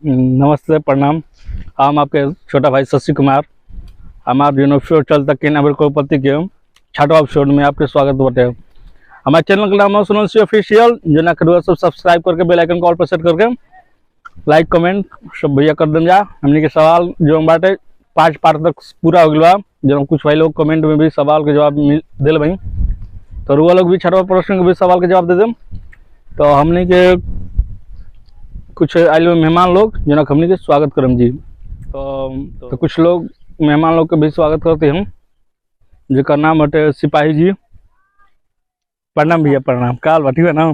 नमस्ते, प्रणाम। हम आपके छोटा भाई शशि कुमार। हमारे जो शो चलता के नंबर कोपति के छठवा एपिसोड में आपके स्वागत बाटे। हमारे चैनल का नाम है सुनल ऑफिशियल, जो ना करो सब सब्सक्राइब करके बेल आइकन कॉल पर सेट करके लाइक कमेंट सब भैया कर दें जा। हमने के सवाल जो बाटे 5 पार्ट तक पूरा हो गया। जो कुछ भाई लोग कमेंट में भी सवाल के जवाब दिल भाई, तो रुआ लोग भी छठवा प्रश्न के भी सवाल के जवाब दे दें। तो हमने के कुछ आए मेहमान लोग जो हमने के स्वागत करम जी। तो कुछ लोग मेहमान लोग के भी स्वागत करते हम, जिसका नाम हटे सिपाही जी। प्रणाम भैया, प्रणाम। काल बाटी है ना।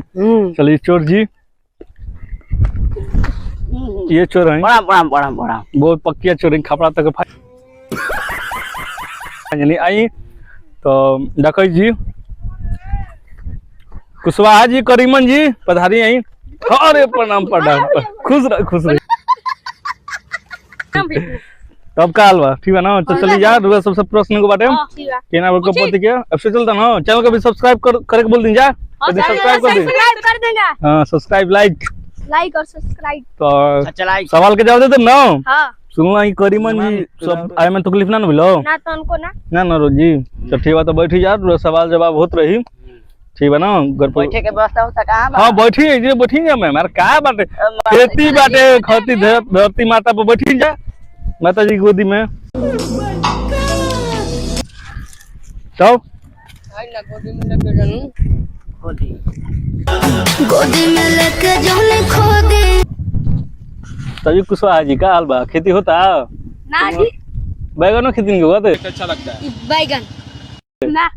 चलिए चोर जी, ये चोर है। बहुत पक्किया चोर खपड़ा तक आई। तो डकई जी, कुशवाहा जी, करीमन जी पधारी आई। अरे प्रणाम प्रणाम, खुश रह खुश रह। तब का हलवा ठीक है ना। तो चलिए यार सबसे प्रश्न को बाटे केना को पति के अब से चलता ना। चैनल को भी सब्सक्राइब करे के बोल दिन जा। सब्सक्राइब कर देंगे। हां सब्सक्राइब लाइक और सब्सक्राइब। तो सवाल के जवाब दे दे ना। हां सुनो आई करीमन जी सब आए में तकलीफ ना मिलो ना। तो उनको ना रोज जी। तो ठीक है, तो बैठी यार सवाल जवाब होत रही। ठीक है ना। बैठे के व्यवस्था होता कहां बा? हां बैठी है जी, बैठी है। मैं हमारा का बाटे खेती बाटे, खती धरती माता पर बैठी जा, माता जी की गोदी में। तो आई ना गोदी में लेके जानू गोदी में लेके जाने खो दे। तभी कुशवाहा जी का हाल बा, खेती होता ना जी। बैगन खेती नहीं होता। अच्छा लगता है बैगन ना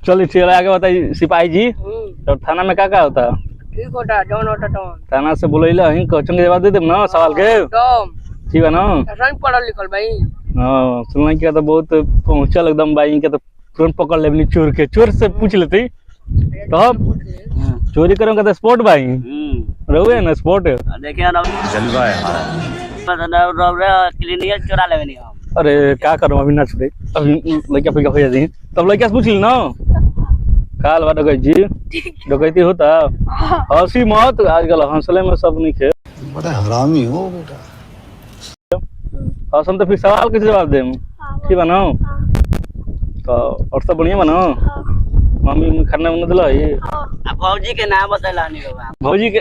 चलिए ठीक है, आगे बताइए सिपाही जी। तो थाना में क्या होता है? ठीक होता जौन होता तो थाना से बोलैला ही क्वेश्चन के जवाब दे देब ना सवाल के। ठीक है ना। ऐसा पढ़ल लिखल भाई। हां सुनना क्या तो बहुत पहुंचल एकदम भाई के, तो तुरंत पकड़ लेबनी चोर के। चोर से पूछ लेती तब चोरी करेंगे तो स्पॉट भाई रहुए ना स्पॉट। देखिए ना जलवा है हमारा क्लिनिक चुरा लेबनी हम। अरे क्या करूं अभी ना छुड़े, अभी लड़का फिका हो जाती तब लड़का से पूछ ली ना। काल बात डकैत जी, डकैती होता हंसी मत। आजकल हंसले में सब नहीं खे। बड़ा हरामी हो बेटा। हंसम तो फिर सवाल के जवाब दे। ठीक बनो तो और सब बढ़िया बनो। मम्मी खाना बना दिला ये। अब भौजी के नाम बतला नहीं बाबा। भौजी के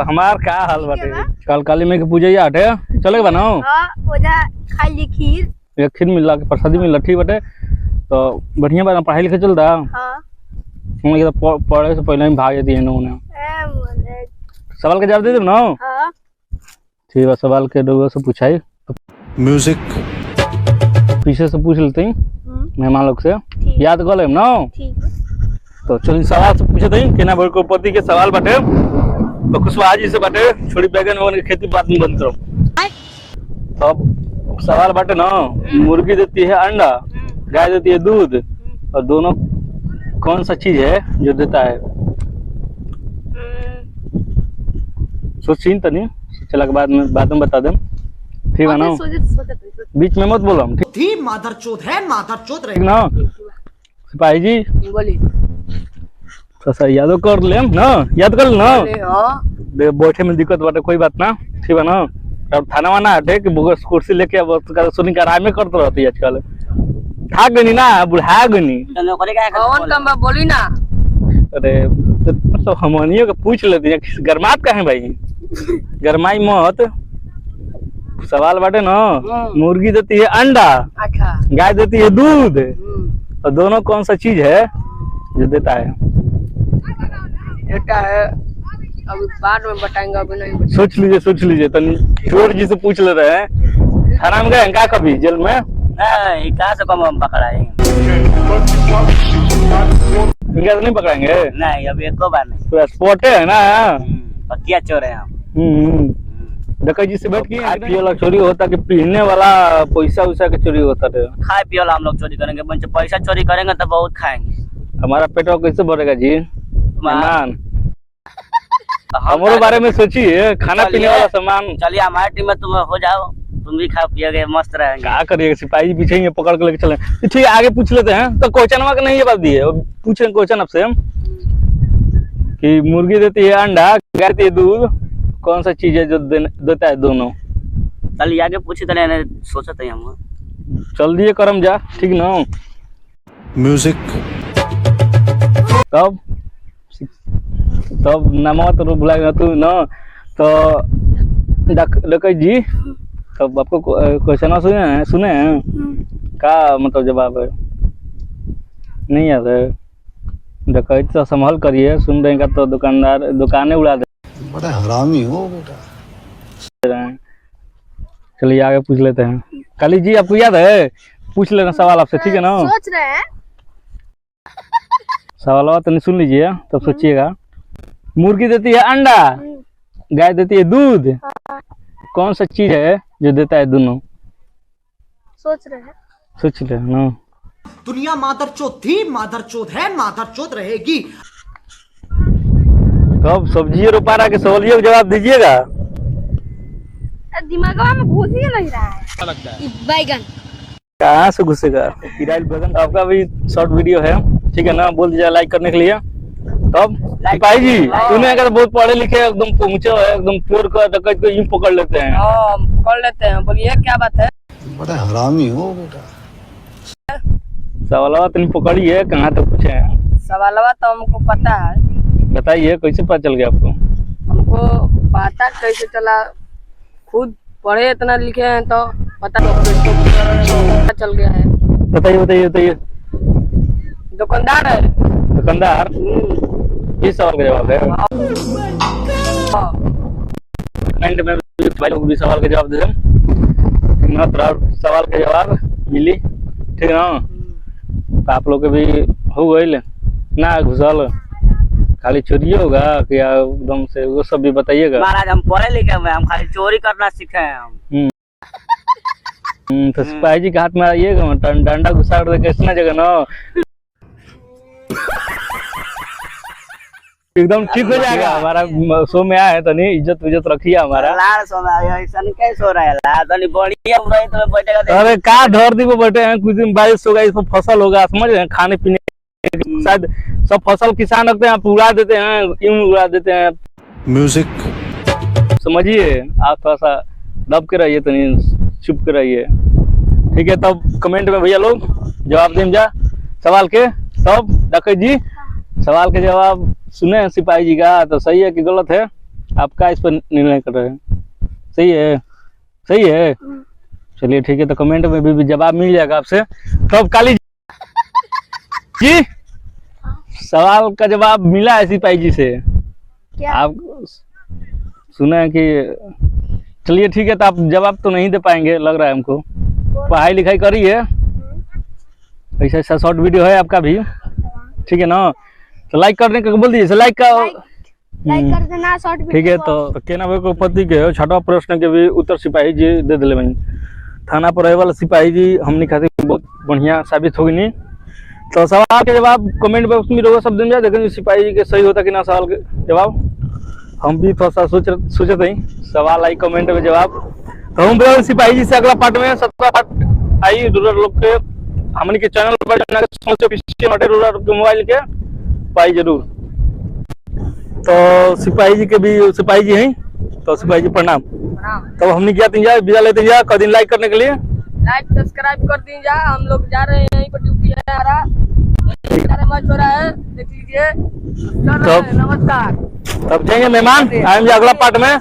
हमार का हाल बाटे। कल काली में के पूजा आटे चले बनो। हां ओजा खाली खीर, एक खीर मिला के प्रसादी मिला। ठीक बाटे, तो बढ़िया बात पढ़ाई लिखाई चलता। हां हम ये तो पढ़े से पहले ही भाग जाती है ना। सवाल के जवाब दे दे ना। हां ठीक है, सवाल के लोगों से पूछाई म्यूजिक पीछे से पूछ लेते हैं मेहमान लोग से, याद कर लेम ना। ठीक। तो चलिए सवाल से पूछे थे केना भर को पति के सवाल बाटे। तो कुशवाहा जी से बाटे छोड़ी बैगन वगन की खेती बात नहीं बंद करो। तो सवाल बाटे ना, मुर्गी देती है अंडा, गाय देती है दूध, और दोनों कौन सा चीज है जो देता है? सोचिन तनी, सोचला के बाद में बता दें। ठीक है ना। बीच में मत बोलो। ठीक मादरचोद है, मादरचोद ठीक ना सिपाही जी। बोली तो सही याद कर ले ना, याद कर ना। हां बैठे में दिक्कत बाटे कोई बात ना। ठीक है ना। अब थाना वाना हटे कि बोगस कुर्सी लेके अब सुनी का आराम में करते रहती है आजकल। थाक गनी ना, बुढ़ा गनी। चलो करे का कौन काम बा बोली ना। अरे तो हमनियो के पूछ लेती है, गरमात का है भाई। गरमाई मत। सवाल बाटे ना, मुर्गी देती है अंडा, अच्छा गाय देती है दूध, और दोनों कौन सा चीज है जो देता है? देता है अभी बाद में बताएंगे, अभी नहीं। सोच लीजिए तनी। चोर जी से पूछ ले रहे हैं। थाना में गए क्या कभी जेल में? नहीं कहां से कम हम पकड़ाएंगे। इनका तो नहीं पकड़ेंगे। नहीं अभी एको बार नहीं। तो स्पॉट है ना। पक्किया चोर है हम। डकैत जी से बैठ के खाए वाला चोरी होता कि पीने वाला पैसा उसा के चोरी होता है? खाए पिए वाला हम लोग चोरी करेंगे, बंच पैसा चोरी करेंगे तो बहुत खाएंगे। हमारा पेटवा कैसे भरेगा जी? मेहमान हमारे बारे में सोचिए, खाना पीने वाला सामान। चलिए हमारे टीम में तुम हो जाओ, तुम भी खा पियोगे, मस्त रहेंगे। क्या करिएगा, सिपाही पीछे ही पकड़ के लेके चले। ठीक है आगे पूछ लेते हैं। तो क्वेश्चन का नहीं ये बात दी है, पूछे क्वेश्चन आपसे हम कि मुर्गी देती है अंडा, गाय देती है दूध, कौन सा चीज है जो देता है दोनों? कल आगे पूछे तो मैंने सोचा था हम। चल दिए करम जा, ठीक ना? म्यूजिक तब नाम तो भुला गया तू ना। तो डकैत जी, तब आपको क्वेश्चन सुने हैं का मतलब जवाब है? नहीं याद है? डकैत तो संभल करिए, सुन देगा तो दुकानदार दुकानें उड़ा दे बड़ा हरामी हो बेटा। रहे हैं। चलिए आगे पूछ लेते हैं। काली जी आपको याद है? पूछ लेना सवाल आपसे, ठीक है ना? सोच रहे हैं। सवाल तो नहीं, सुन लीजिए तब सोचिएगा। मुर्गी देती है अंडा, गाय देती है दूध, कौन सा चीज है जो देता है दोनों? सोच रहे हैं। सोच ले ना। दुनिया मादरचोद थी, मादरचोद है, मादरचोद रहेगी। कब सब्जी रोपारा के सवालियों का जवाब दीजिएगा। दिमाग में घुस ही नहीं रहा है। बैगन। कहाँ से घुसेगा किराइल बैगन? आपका भी शॉर्ट वीडियो है, ठीक है ना? बोल दीजिए लाइक करने के लिए। तब सिपाही जी सुने अगर बहुत पढ़े लिखे एकदम पहुंचे है, एकदम चोर का डकैत को यूं पकड़ लेते हैं। पकड़ लेते हैं, बोलिए क्या बात है? बड़ा हरामी हो बेटा। सवाल तो नहीं पकड़िए, कहाँ तक पूछे हैं? सवालवा तो हमको पता है। बताइए कैसे पता चल गया आपको? हमको पता कैसे चला? खुद पढ़े इतना लिखे हैं तो पता चल गया है। बताइए बताइए बताइए। दुकानदार है। दुकानदार? इस सवाल का जवाब है। कमेंट में भाई लोग भी सवाल का जवाब दे दें ना, तो सवाल का जवाब मिली, ठीक है ना? तो आप लोग के भी हो गई ना घुसल, खाली चोरी होगा कि एकदम से वो सब भी बताइएगा। महाराज हम पढ़े लिखे हुए, हम खाली चोरी करना सीखे हैं हम। तो सिपाही जी के हाथ में आइएगा, डंडा घुसा दे कैसे जगह ना एकदम ठीक हो जाएगा। हमारा शो में आया है तो नहीं, इज्जत विज्जत रखिए हमारा। लाल सो ऐसा नहीं कैसे हो रहा है? लाल तो नहीं बढ़िया रही तो बैठेगा। अरे का धरती पे बैठे हैं, कुछ दिन बारिश होगा, इसको फसल होगा, समझ रहे हैं? खाने पीने शायद सब फसल किसान रखते हैं, आप उड़ा देते हैं, यूं उड़ा देते हैं। म्यूजिक समझिए, आप थोड़ा सा दब के रहिए, तो नहीं चुप के रहिए, ठीक है? तब कमेंट में भैया लोग जवाब दें जा सवाल के। तब डकैत जी सवाल के जवाब सुने हैं सिपाही जी का, तो सही है कि गलत है? आपका इस पर निर्णय कर रहे हैं। सही है? सही है? चलिए ठीक है, तो कमेंट में भी जवाब मिल जाएगा आपसे। तब काली जी सवाल का जवाब मिला है सिपाही जी से। क्या? आप सुने हैं कि, चलिए ठीक है, तो आप जवाब तो नहीं दे पाएंगे लग रहा है हमको। पढ़ाई लिखाई करी है, ऐसा ऐसा शॉर्ट वीडियो है आपका भी, ठीक है ना? तो लाइक करने का बोल दीजिए, लाइक का लाइक कर देना शॉर्ट ठीक है। तो केना भाई को पति के छठा प्रश्न के भी उत्तर सिपाही जी दे दिले भाई। थाना पर रहे वाला सिपाही जी हमने खातिर बहुत बढ़िया साबित होगी नहीं। तो सवाल के जवाब कमेंट बॉक्स में रहोगा सब दिन जा देखेंगे सिपाही जी के सही होता कि ना सवाल के जवाब। हम भी थोड़ा सा सोचे थे सवाल आई कमेंट में जवाब। तो हम बोले सिपाही जी से अगला पार्ट में 17 पार्ट आई रूरल लोग के हमने के चैनल पर रूरल के मोबाइल के पाई जरूर। तो सिपाही जी के भी सिपाही जी हैं, तो सिपाही जी प्रणाम। तब हमने क्या तीन विदा लेते जा कल दिन लाइक करने के लिए लाइक सब्सक्राइब कर दीजिए। हम लोग जा रहे हैं, यहीं पर ड्यूटी है हमारा, मैच हो रहा है, देख लीजिए। नमस्कार। तब जाएंगे मेहमान आएंगे अगला पार्ट में।